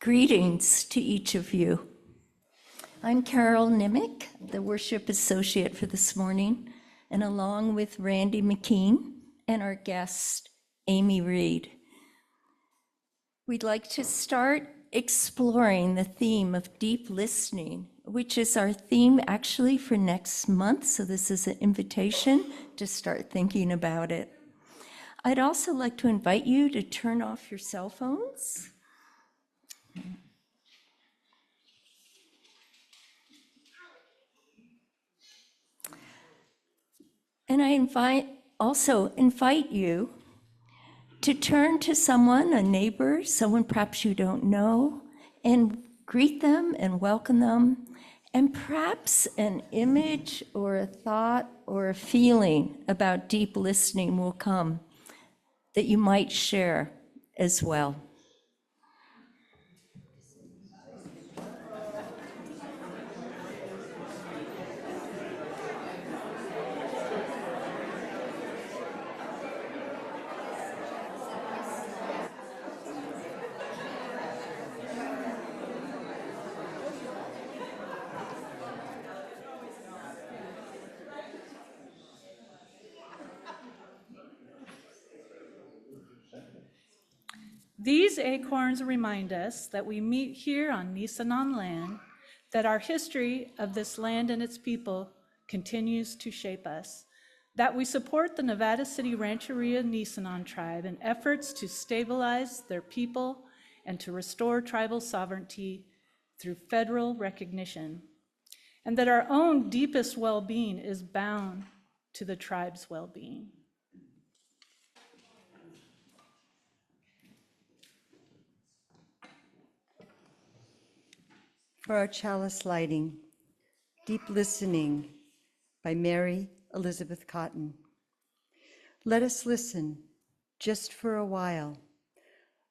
Greetings to each of you. I'm Carol Nimick, the worship associate for this morning, and along with Randy McKean and our guest, Amy Reed. We'd like to start exploring the theme of deep listening, which is our theme actually for next month, so this is an invitation to start thinking about it. I'd also like to invite you to turn off your cell phones. And I also invite you to turn to someone, a neighbor, someone perhaps you don't know, and greet them and welcome them. And perhaps an image or a thought or a feeling about deep listening will come that you might share as well. These acorns remind us that we meet here on Nisenan land, that our history of this land and its people continues to shape us, that we support the Nevada City Rancheria Nisenan tribe in efforts to stabilize their people and to restore tribal sovereignty through federal recognition, and that our own deepest well-being is bound to the tribe's well-being. For our chalice lighting, Deep Listening by Mary Elizabeth Cotton. Let us listen just for a while.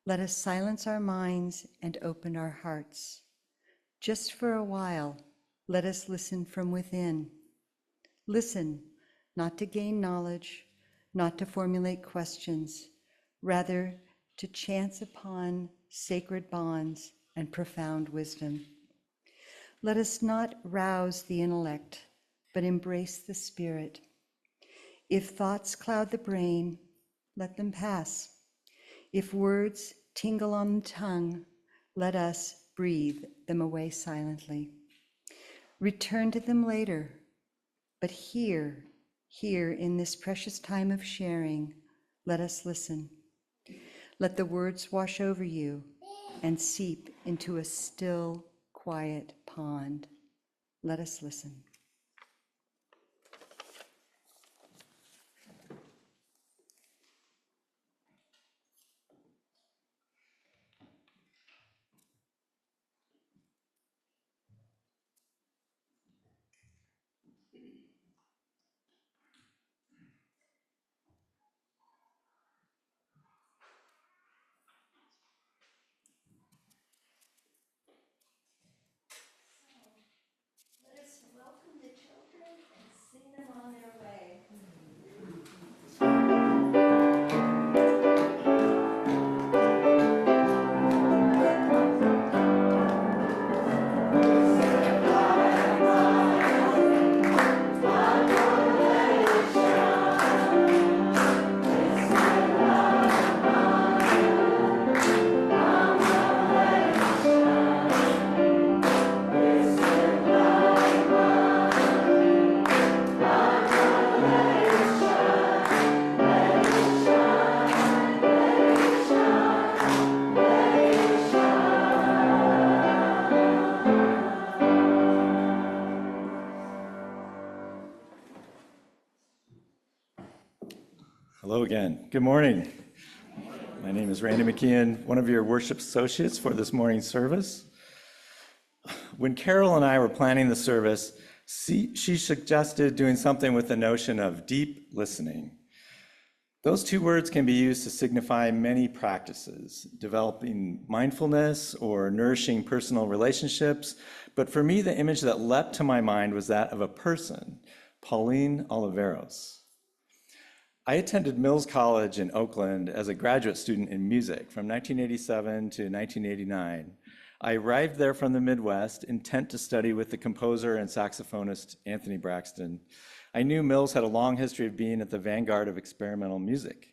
Let us silence our minds and open our hearts. Just for a while, let us listen from within. Listen, not to gain knowledge, not to formulate questions, rather to chance upon sacred bonds and profound wisdom. Let us not rouse the intellect, but embrace the spirit. If thoughts cloud the brain, let them pass. If words tingle on the tongue, let us breathe them away silently. Return to them later, but here in this precious time of sharing, let us listen. Let the words wash over you and seep into a still, quiet pond. Let us listen. Hello again. Good morning. My name is Randy McKean, one of your worship associates for this morning's service. When Carol and I were planning the service, she suggested doing something with the notion of deep listening. Those two words can be used to signify many practices, developing mindfulness or nourishing personal relationships. But for me, the image that leapt to my mind was that of a person, Pauline Oliveros. I attended Mills College in Oakland as a graduate student in music from 1987 to 1989, I arrived there from the Midwest, intent to study with the composer and saxophonist Anthony Braxton. I knew Mills had a long history of being at the vanguard of experimental music.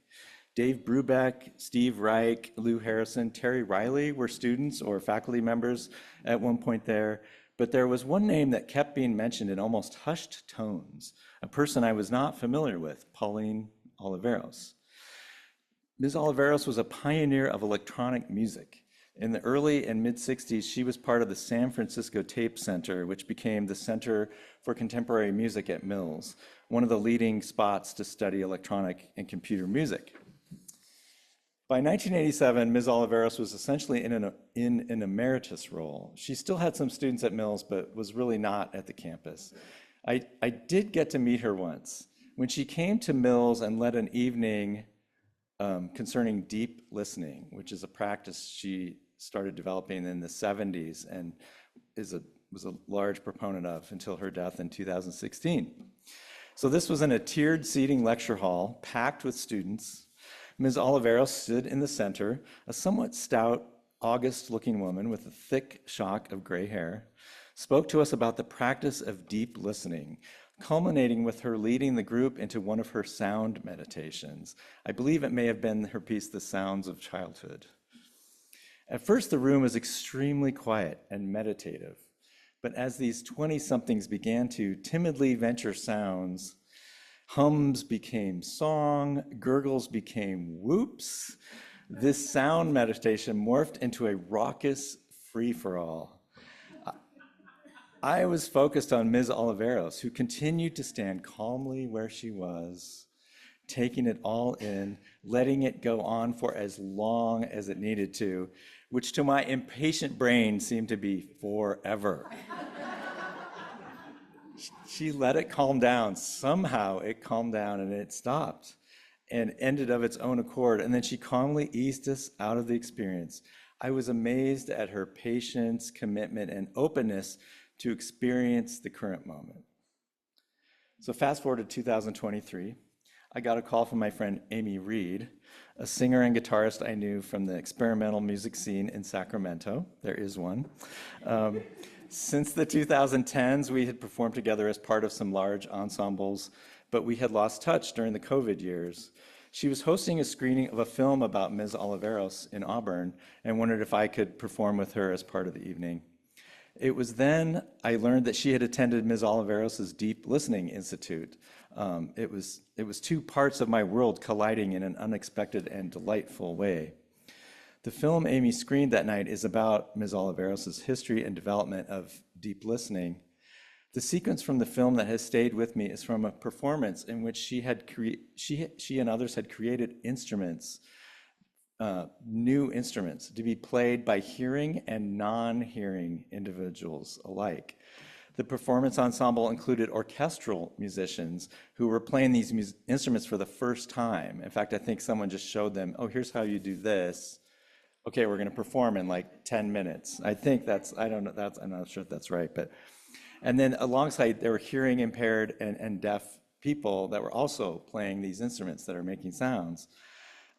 Dave Brubeck, Steve Reich, Lou Harrison, Terry Riley were students or faculty members at one point there, but there was one name that kept being mentioned in almost hushed tones, a person I was not familiar with, Pauline Oliveros. Ms. Oliveros was a pioneer of electronic music. In the early and mid-60s, she was part of the San Francisco Tape Center, which became the Center for Contemporary Music at Mills, one of the leading spots to study electronic and computer music. By 1987, Ms. Oliveros was essentially in an emeritus role. She still had some students at Mills, but was really not at the campus. I did get to meet her once. When she came to Mills and led an evening concerning deep listening, which is a practice she started developing in the 70s and was a large proponent of until her death in 2016. So this was in a tiered seating lecture hall packed with students. Ms. Oliveros stood in the center, a somewhat stout, August-looking woman with a thick shock of gray hair, spoke to us about the practice of deep listening, culminating with her leading the group into one of her sound meditations. I believe it may have been her piece, The Sounds of Childhood. At first, the room was extremely quiet and meditative, but as these 20-somethings began to timidly venture sounds, hums became song, gurgles became whoops, this sound meditation morphed into a raucous free-for-all. I was focused on Ms. Oliveros, who continued to stand calmly where she was, taking it all in, letting it go on for as long as it needed to, which to my impatient brain seemed to be forever. She let it calm down. Somehow it calmed down and it stopped and ended of its own accord. And then she calmly eased us out of the experience. I was amazed at her patience, commitment, and openness to experience the current moment. So fast forward to 2023, I got a call from my friend Amy Reed, a singer and guitarist I knew from the experimental music scene in Sacramento. There is one. Since the 2010s, we had performed together as part of some large ensembles, but we had lost touch during the COVID years. She was hosting a screening of a film about Ms. Oliveros in Auburn and wondered if I could perform with her as part of the evening. It was then I learned that she had attended Ms. Oliveros's Deep Listening Institute. It was two parts of my world colliding in an unexpected and delightful way. The film Amy screened that night is about Ms. Oliveros's history and development of deep listening. The sequence from the film that has stayed with me is from a performance in which she and others had created instruments, new instruments to be played by hearing and non-hearing individuals alike. The performance ensemble included orchestral musicians who were playing these instruments for the first time. In fact, I think someone just showed them, oh, here's how you do this. Okay, we're gonna perform in like 10 minutes. I think I'm not sure if that's right, but, and then alongside, there were hearing impaired and deaf people that were also playing these instruments that are making sounds.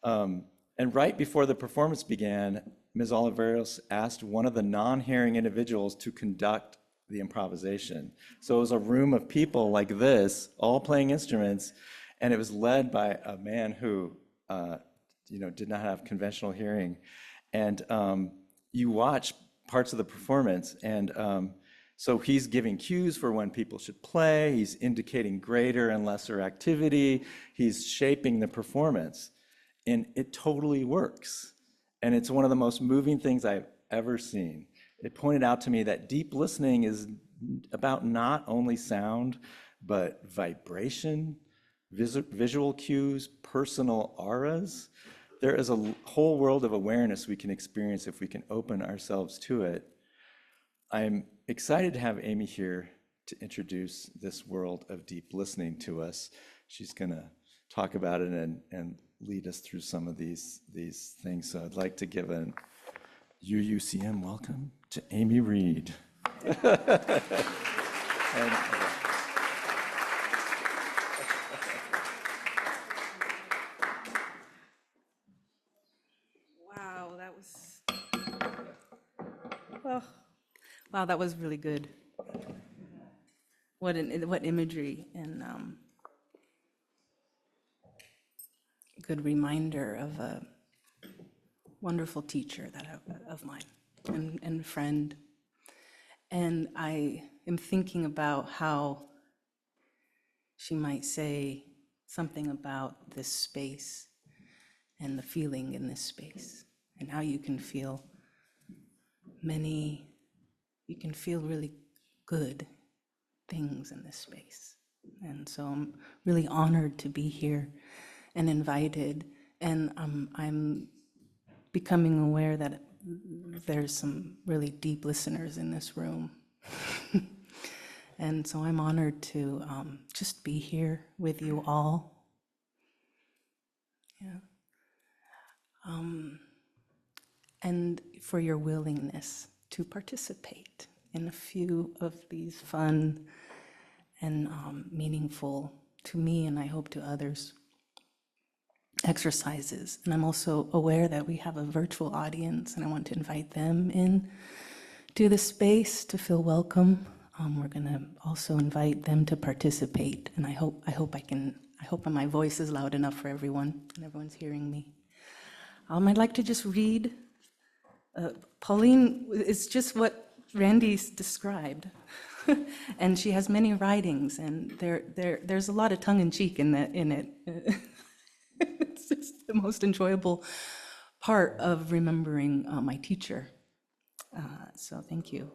And right before the performance began, Ms. Oliveros asked one of the non-hearing individuals to conduct the improvisation. So it was a room of people like this, all playing instruments, and it was led by a man who did not have conventional hearing. And you watch parts of the performance, and so he's giving cues for when people should play, he's indicating greater and lesser activity, he's shaping the performance. And it totally works. And it's one of the most moving things I've ever seen. It pointed out to me that deep listening is about not only sound, but vibration, visual cues, personal auras. There is a whole world of awareness we can experience if we can open ourselves to it. I'm excited to have Amy here to introduce this world of deep listening to us. She's gonna talk about it and lead us through some of these things. So I'd like to give an UUCM welcome to Amy Reed. Wow, that was Wow, that was really good. What imagery and good reminder of a wonderful teacher of mine and friend. And I am thinking about how she might say something about this space and the feeling in this space, and how you can feel really good things in this space. And so I'm really honored to be here and invited, and I'm becoming aware that there's some really deep listeners in this room. And so I'm honored to just be here with you all. Yeah. And for your willingness to participate in a few of these fun and meaningful, to me and I hope to others, exercises. And I'm also aware that we have a virtual audience, and I want to invite them in to the space to feel welcome. We're going to also invite them to participate, and I hope my voice is loud enough for everyone and everyone's hearing me. I'd like to just read. Pauline is just what Randy's described, and she has many writings, and there's a lot of tongue-in-cheek in it. It's just the most enjoyable part of remembering my teacher. So thank you.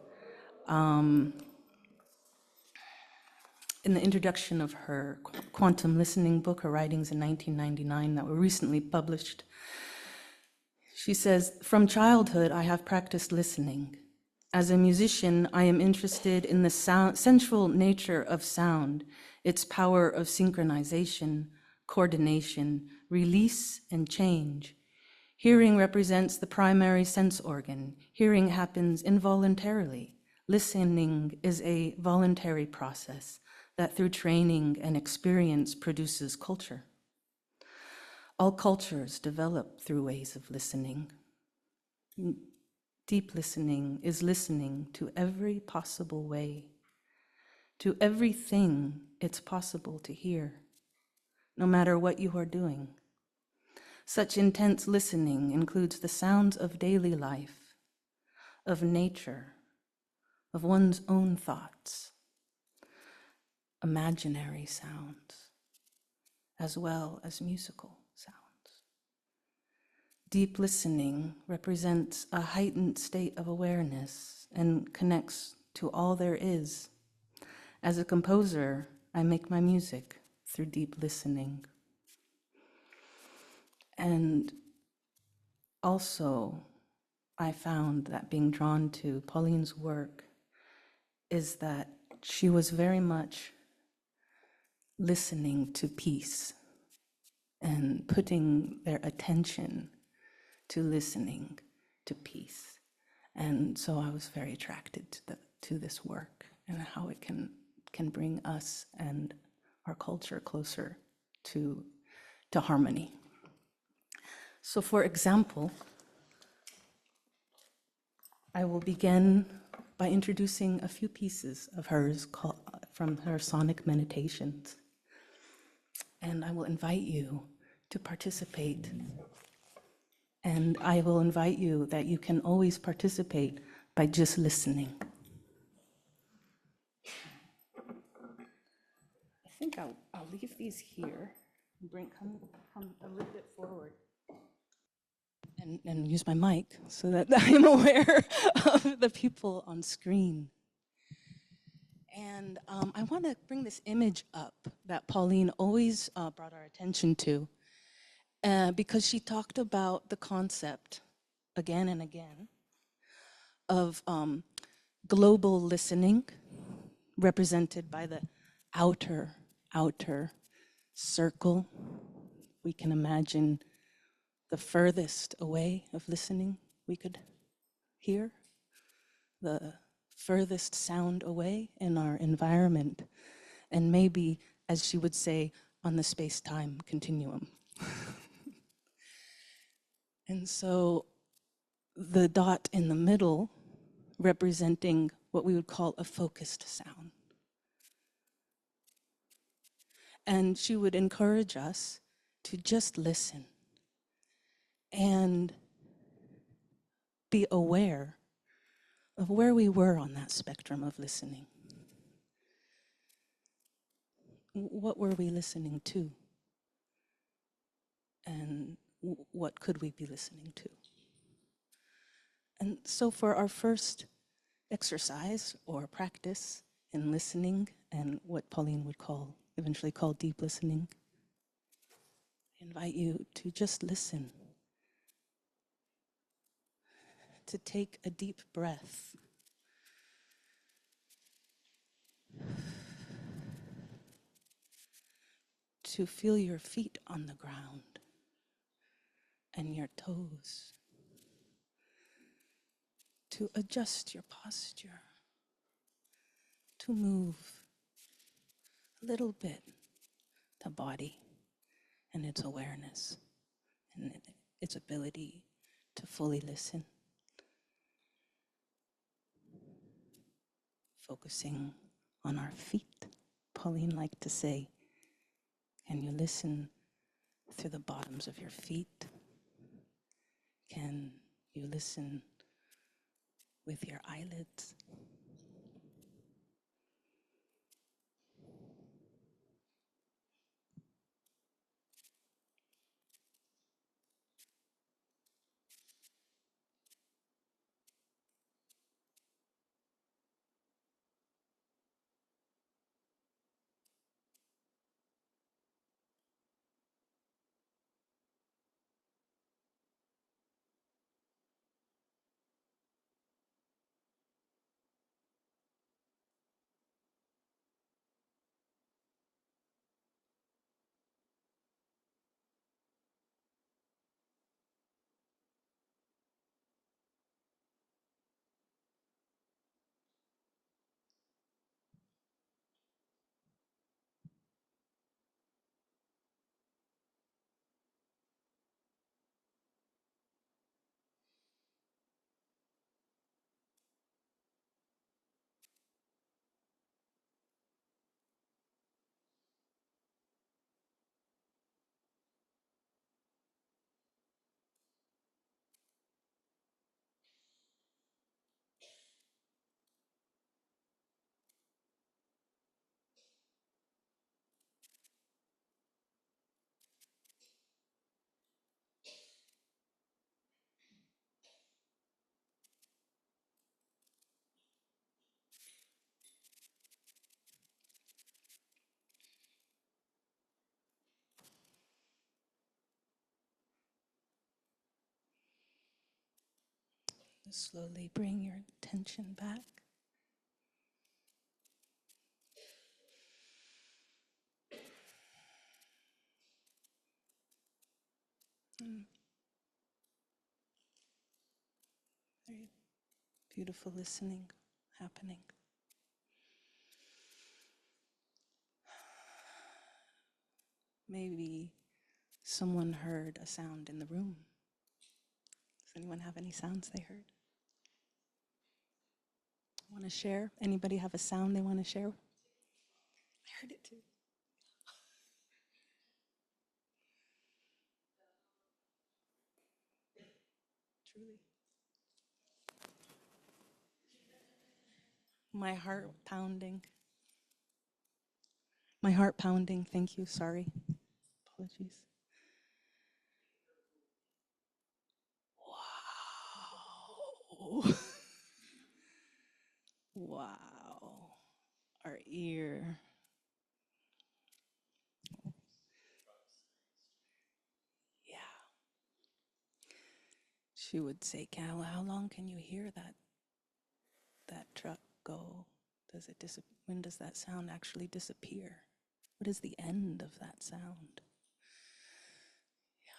In the introduction of her quantum listening book, her writings in 1999 that were recently published, she says, "From childhood, I have practiced listening. As a musician, I am interested in the central nature of sound, its power of synchronization, coordination, release, and change. Hearing represents the primary sense organ. Hearing happens involuntarily. Listening is a voluntary process that through training and experience produces culture. All cultures develop through ways of listening. Deep listening is listening to every possible way, to everything it's possible to hear, no matter what you are doing. Such intense listening includes the sounds of daily life, of nature, of one's own thoughts, imaginary sounds, as well as musical sounds. Deep listening represents a heightened state of awareness and connects to all there is. As a composer, I make my music through deep listening. And also, I found that being drawn to Pauline's work is that she was very much listening to peace and putting their attention to listening to peace. And so I was very attracted to this work and how it can bring us and our culture closer to harmony. So for example, I will begin by introducing a few pieces of hers from her sonic meditations. And I will invite you to participate. And I will invite you that you can always participate by just listening. I think I'll leave these here and come a little bit forward and use my mic so that I'm aware of the people on screen. And I want to bring this image up that Pauline always brought our attention to, because she talked about the concept again and again of global listening, represented by the outer circle. We can imagine the furthest away of listening we could hear, the furthest sound away in our environment, and maybe, as she would say, on the space-time continuum. And so the dot in the middle, representing what we would call a focused sound. And she would encourage us to just listen and be aware of where we were on that spectrum of listening. What were we listening to? And what could we be listening to? And so for our first exercise or practice in listening, and what Pauline would eventually call deep listening, I invite you to just listen, to take a deep breath, to feel your feet on the ground and your toes, to adjust your posture, to move a little bit the body and its awareness and its ability to fully listen, focusing on our feet. Pauline liked to say, can you listen through the bottoms of your feet? Can you listen with your eyelids? Slowly bring your attention back. Very beautiful listening happening. Maybe someone heard a sound in the room. Does anyone have any sounds they heard? Want to share? Anybody have a sound they want to share? I heard it too. Truly. My heart pounding. My heart pounding. Thank you. Sorry. Apologies. Wow. Wow. Our ear. Yeah. She would say, Cal, how long can you hear that truck go? When does that sound actually disappear? What is the end of that sound? Yeah.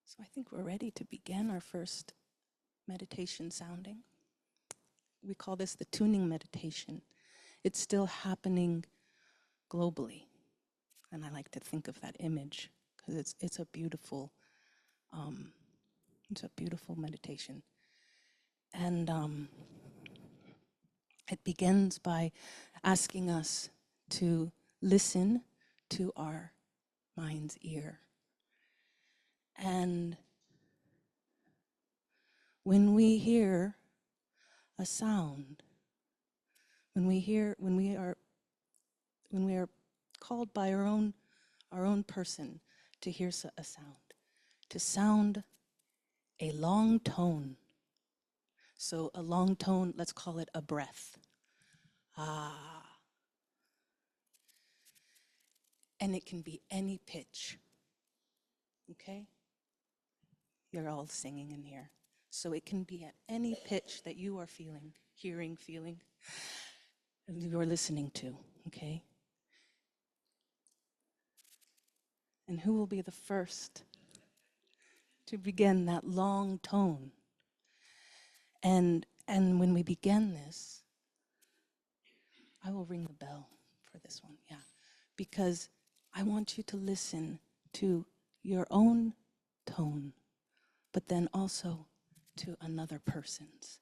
So I think we're ready to begin our first meditation sounding. We call this the tuning meditation. It's still happening globally. And I like to think of that image because it's a beautiful It's a beautiful meditation. And it begins by asking us to listen to our mind's ear. And when we hear a sound, when we are called by our own person to hear a sound, to sound a long tone. So a long tone, let's call it a breath. Ah. And it can be any pitch. Okay? You're all singing in here. So it can be at any pitch that you are feeling, hearing, feeling, and you are listening to, okay? And who will be the first to begin that long tone? And when we begin this, I will ring the bell for this one, yeah. Because I want you to listen to your own tone, but then also to another person's.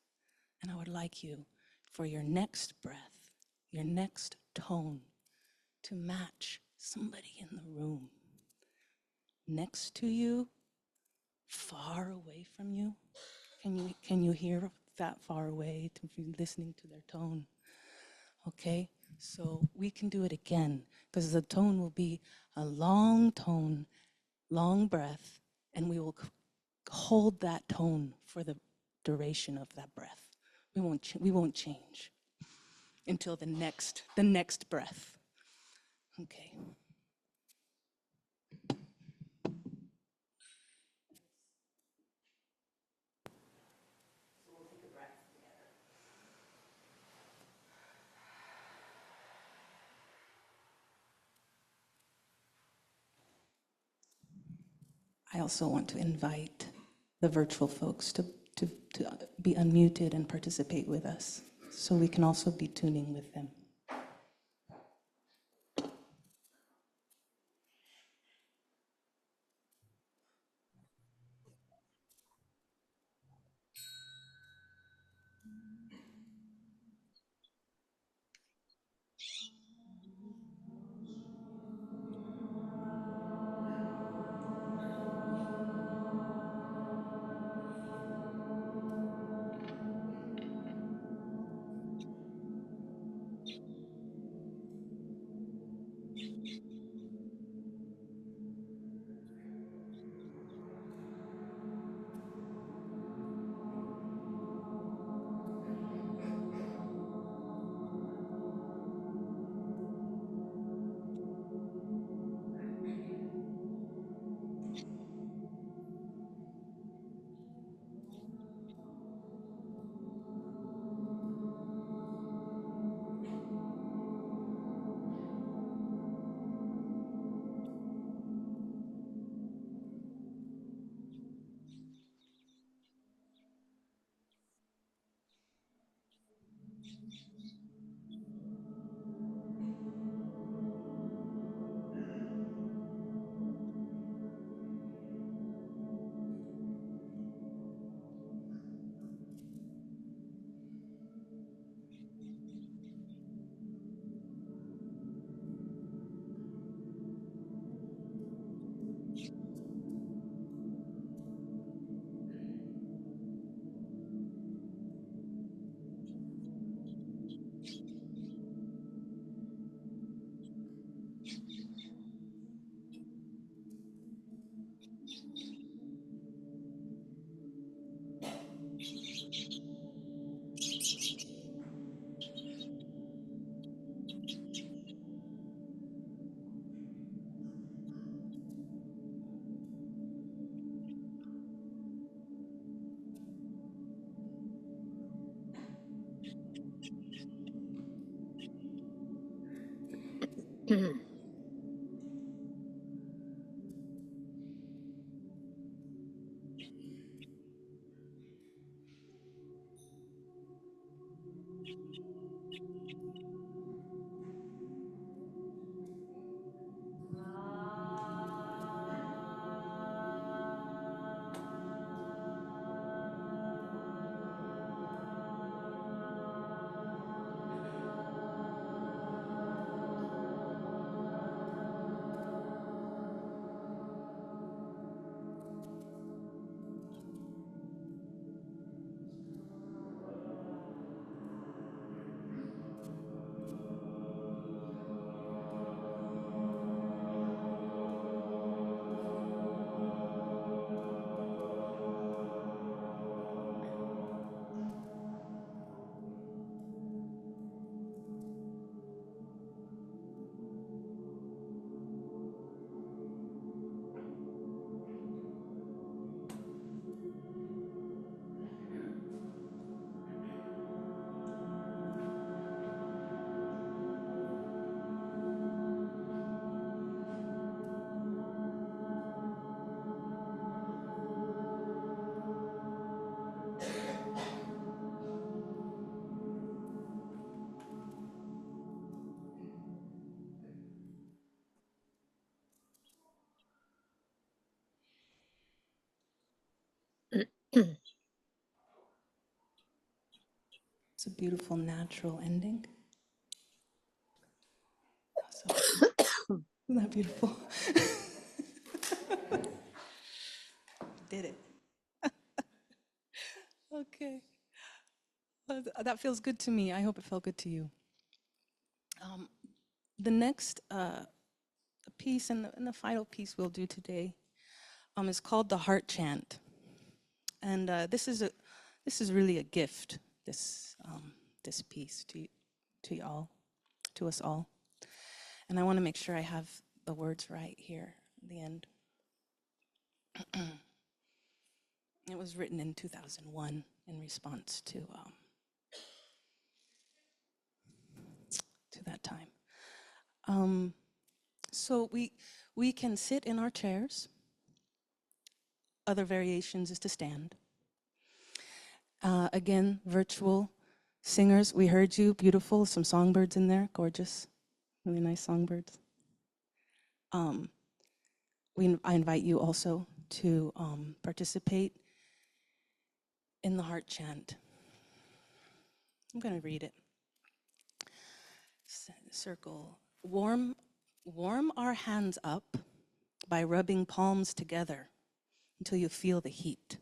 And I would like you, for your next breath, your next tone, to match somebody in the room. Next to you, far away from you. Can you hear that far away to be listening to their tone? Okay, so we can do it again, because the tone will be a long tone, long breath, and we will hold that tone for the duration of that breath. We won't change until the next breath. Okay. I also want to invite the virtual folks to be unmuted and participate with us, so we can also be tuning with them. It's a beautiful natural ending. So, isn't that beautiful? Did it. Okay. That feels good to me. I hope it felt good to you. The next piece and the final piece we'll do today is called the Heart Chant, and this is really a gift. This piece to y'all, to us all, and I want to make sure I have the words right here at the end. It was written in 2001 in response to that time. So we can sit in our chairs. Other variations is to stand. Again, virtual singers, we heard you, beautiful, some songbirds in there, gorgeous, really nice songbirds. I invite you also to participate in the heart chant. I'm going to read it. Circle. Warm our hands up by rubbing palms together until you feel the heat.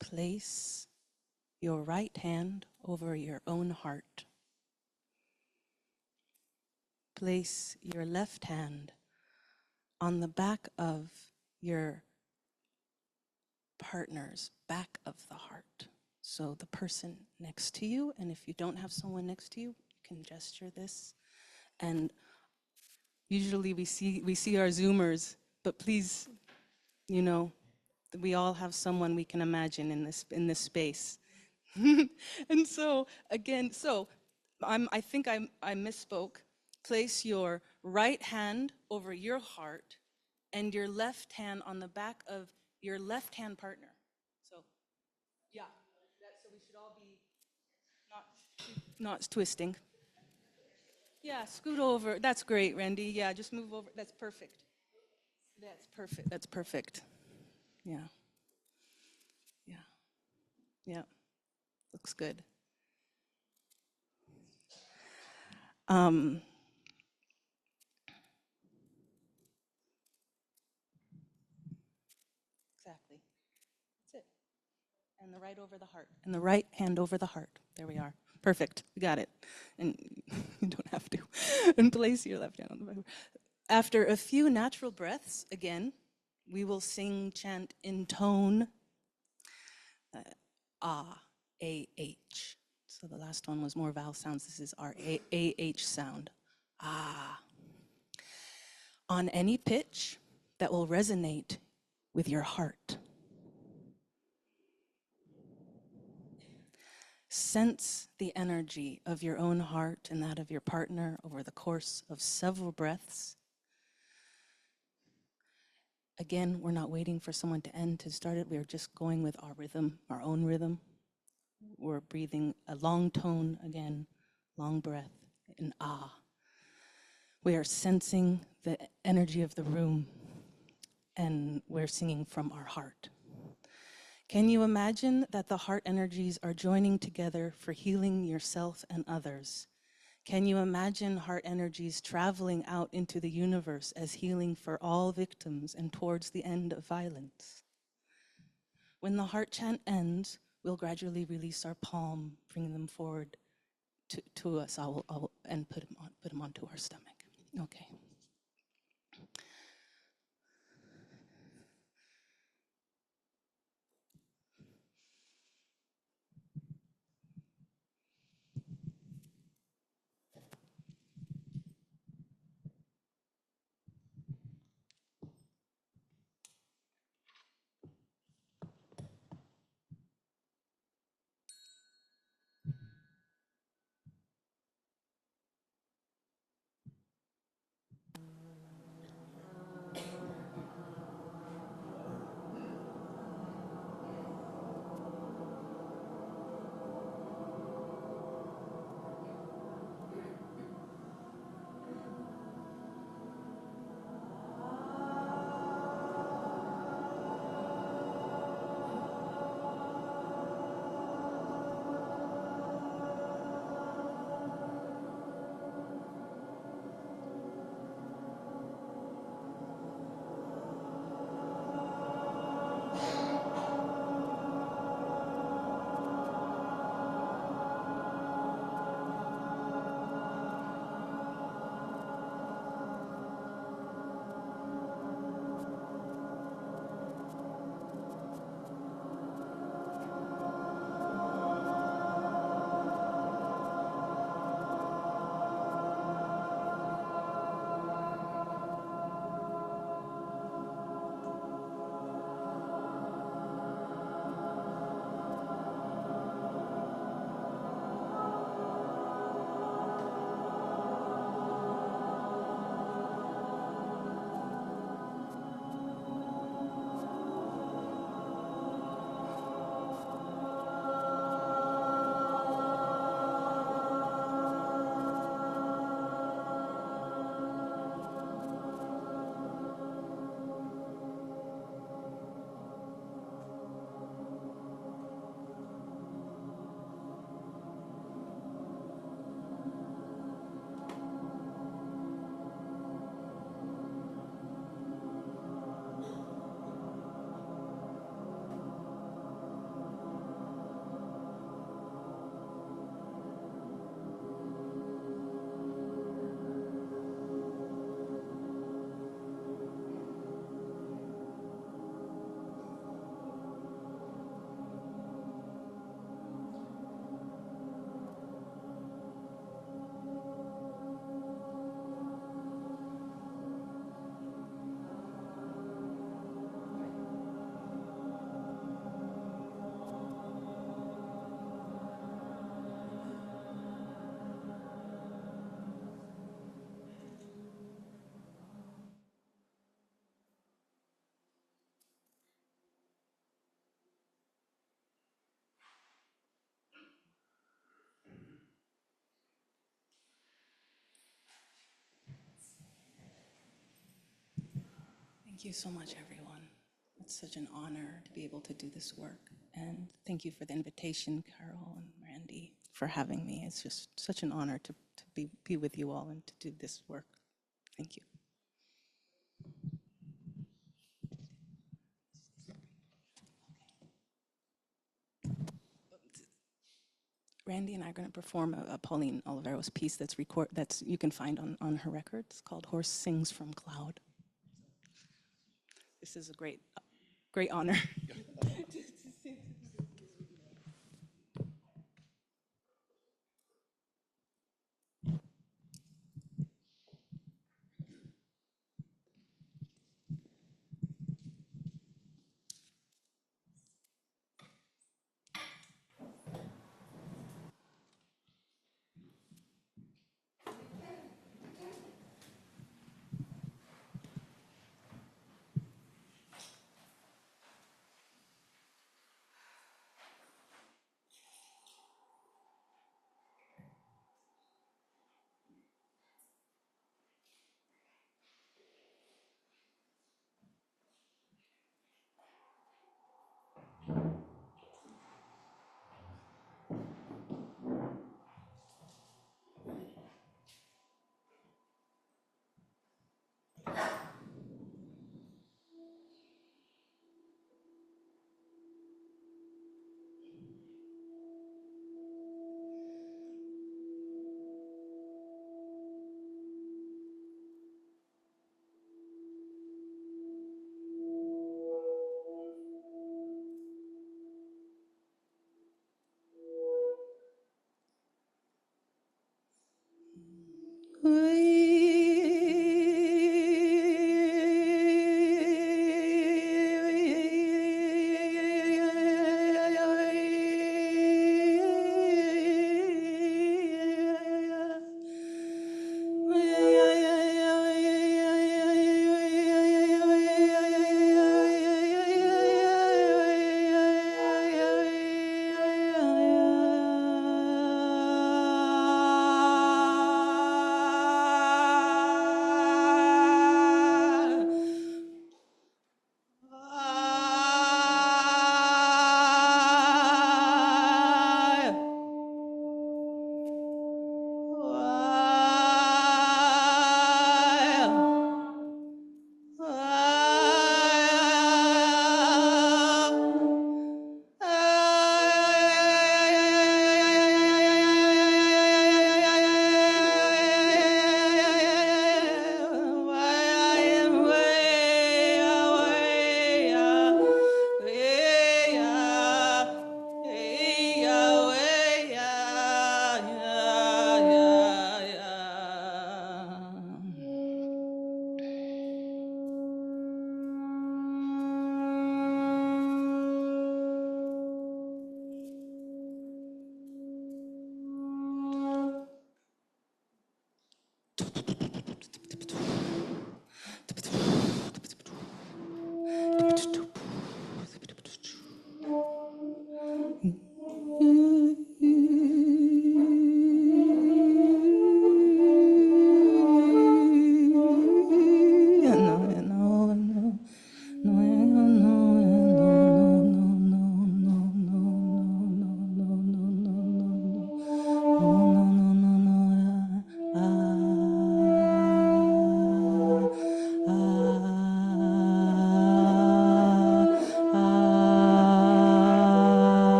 Place your right hand over your own heart. Place your left hand on the back of your partner's back of the heart. So the person next to you, and if you don't have someone next to you, you can gesture this. And usually we see our Zoomers, but please, you know, we all have someone we can imagine in this space. And so again, I think I misspoke. Place your right hand over your heart and your left hand on the back of your left hand partner. So yeah, so we should all be not twisting. Yeah, scoot over. That's great, Randy. Yeah, just move over. That's perfect. That's perfect. That's perfect. Yeah. Yeah. Yeah. Looks good. Exactly. That's it. And the right over the heart. And the right hand over the heart. There we are. Perfect. We got it. And you don't have to. And place your left hand on the Bible. After a few natural breaths, again, we will sing chant in tone. Ah, A-H. So the last one was more vowel sounds. This is our A-H sound. Ah. On any pitch that will resonate with your heart. Sense the energy of your own heart and that of your partner over the course of several breaths. Again, we're not waiting for someone to end to start it. We're just going with our rhythm, our own rhythm. We're breathing a long tone again, long breath, an ah. We are sensing the energy of the room and we're singing from our heart. Can you imagine that the heart energies are joining together for healing yourself and others? Can you imagine heart energies traveling out into the universe as healing for all victims and towards the end of violence? When the heart chant ends, we'll gradually release our palm, bring them forward to us, and put them onto our stomach. Okay. Thank you so much, everyone. It's such an honor to be able to do this work. And thank you for the invitation, Carol and Randy, for having me. It's just such an honor to be with you all and to do this work. Thank you. Randy and I are going to perform a Pauline Oliveros piece that's you can find on her records called "Horse Sings from Cloud." This is a great honor.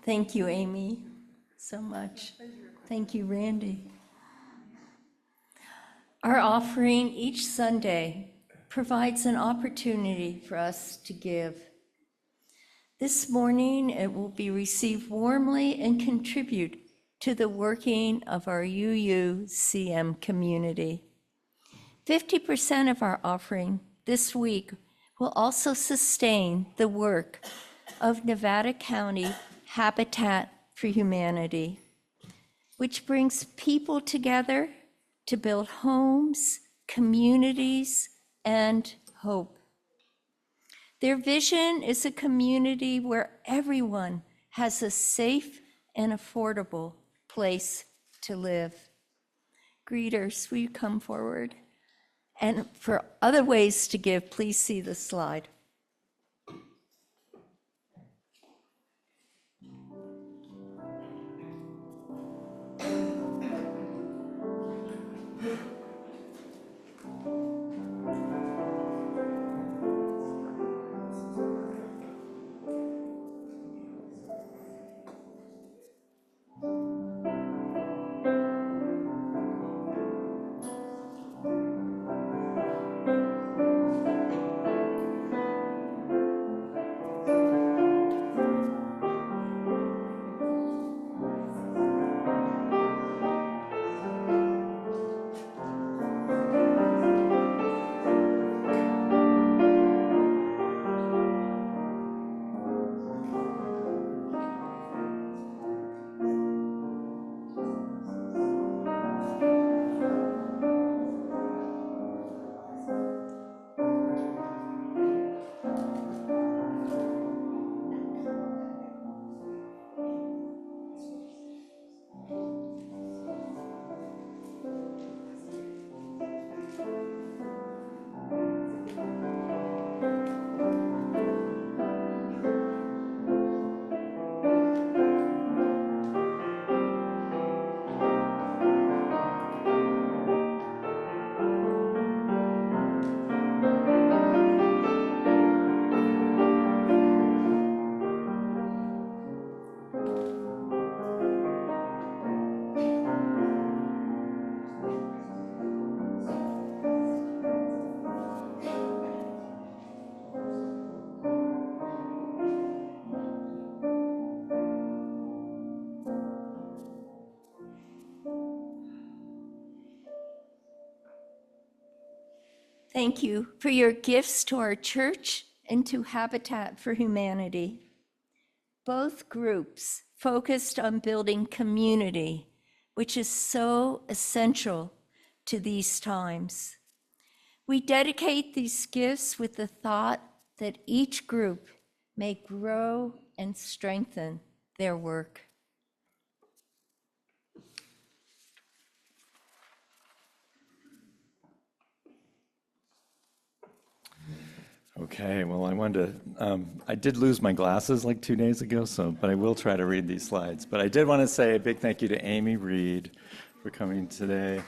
Thank you, Amy, so much. Thank you, Randy. Our offering each Sunday provides an opportunity for us to give. This morning, it will be received warmly and contribute to the working of our UUCM community. 50% of our offering this week will also sustain the work of Nevada County Habitat for Humanity, which brings people together to build homes, communities, and hope. Their vision is a community where everyone has a safe and affordable place to live. Greeters, will you come forward? And for other ways to give, please see the slide. Thank you for your gifts to our church and to Habitat for Humanity. Both groups focused on building community, which is so essential to these times. We dedicate these gifts with the thought that each group may grow and strengthen their work. Okay, well, I did lose my glasses like 2 days ago, but I will try to read these slides. But I did want to say a big thank you to Amy Reed for coming today.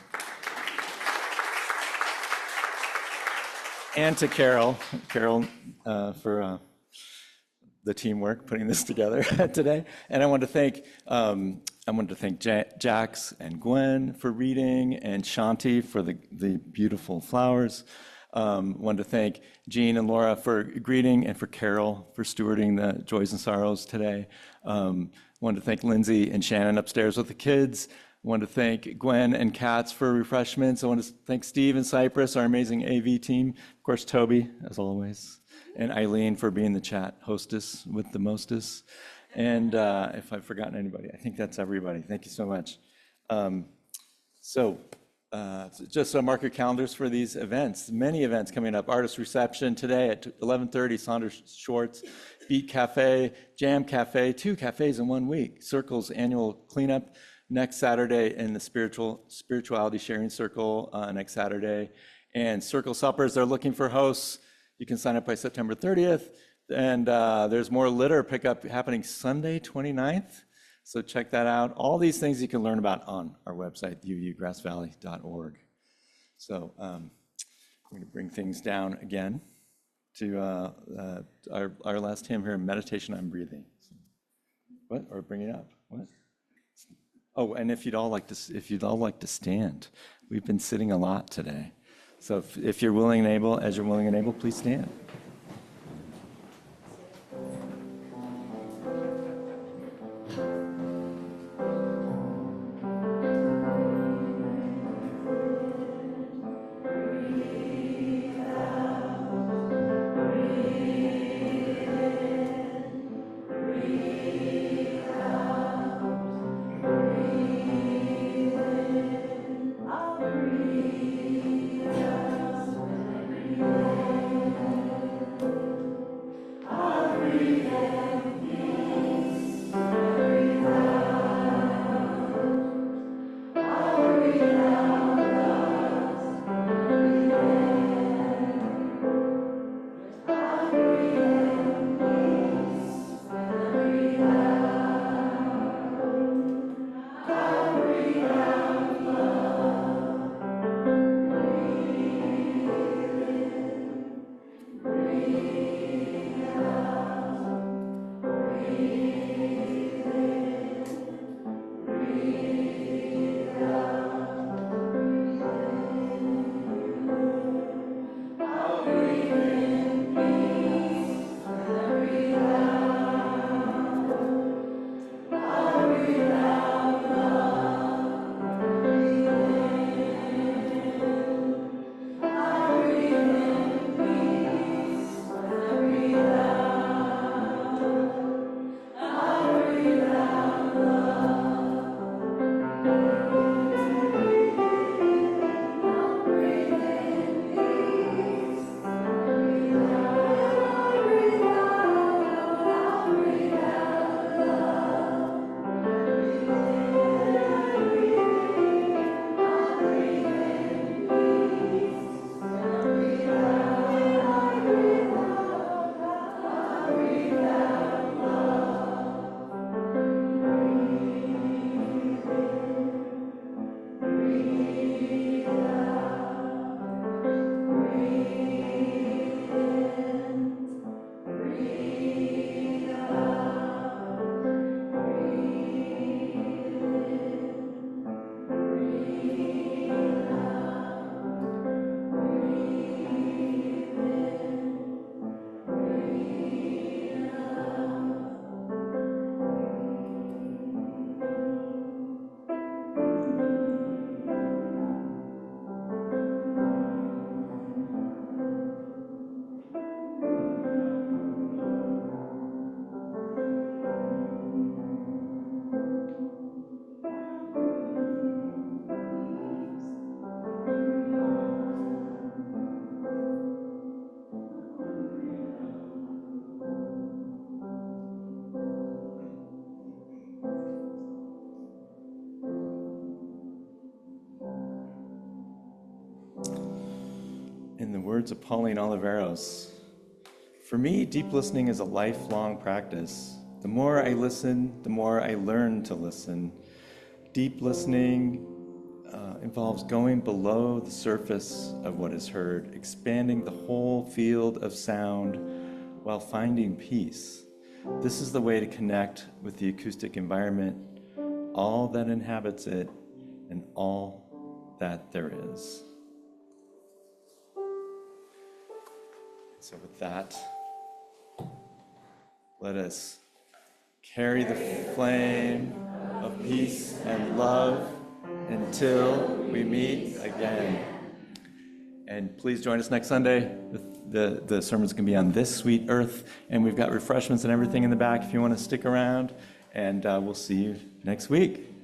And to Carol for the teamwork putting this together today. And I want to thank Jax and Gwen for reading, and Shanti for the beautiful flowers. Wanted to thank Jean and Laura for greeting, and for Carol for stewarding the joys and sorrows today. Wanted to thank Lindsay and Shannon upstairs with the kids. Wanted to thank Gwen and Katz for refreshments. I want to thank Steve and Cypress, our amazing AV team. Of course, Toby, as always, and Eileen for being the chat hostess with the mostess. And if I've forgotten anybody, I think that's everybody. Thank you so much. Just mark your calendars for these events. Many events coming up. Artist reception today at 11:30, Saunders Schwartz. Beat Cafe, Jam Cafe, 2 cafes in 1 week. Circle's annual cleanup next Saturday, in the spirituality sharing circle next Saturday. And Circle Suppers, they're looking for hosts. You can sign up by September 30th. And there's more litter pickup happening Sunday, 29th. So check that out. All these things you can learn about on our website, uugrassvalley.org. So I'm going to bring things down again to our last hymn here, Meditation on Breathing. What? Or bring it up? What? Oh, and if you'd all like to stand, we've been sitting a lot today. So if you're willing and able, as you're willing and able, please stand. In the words of Pauline Oliveros, for me, deep listening is a lifelong practice. The more I listen, the more I learn to listen. Deep listening involves going below the surface of what is heard, expanding the whole field of sound while finding peace. This is the way to connect with the acoustic environment, all that inhabits it, and all that there is. So with that, let us carry the flame of peace and love until we meet again. And please join us next Sunday. The sermon's going to be on this sweet earth, and we've got refreshments and everything in the back if you want to stick around. And we'll see you next week.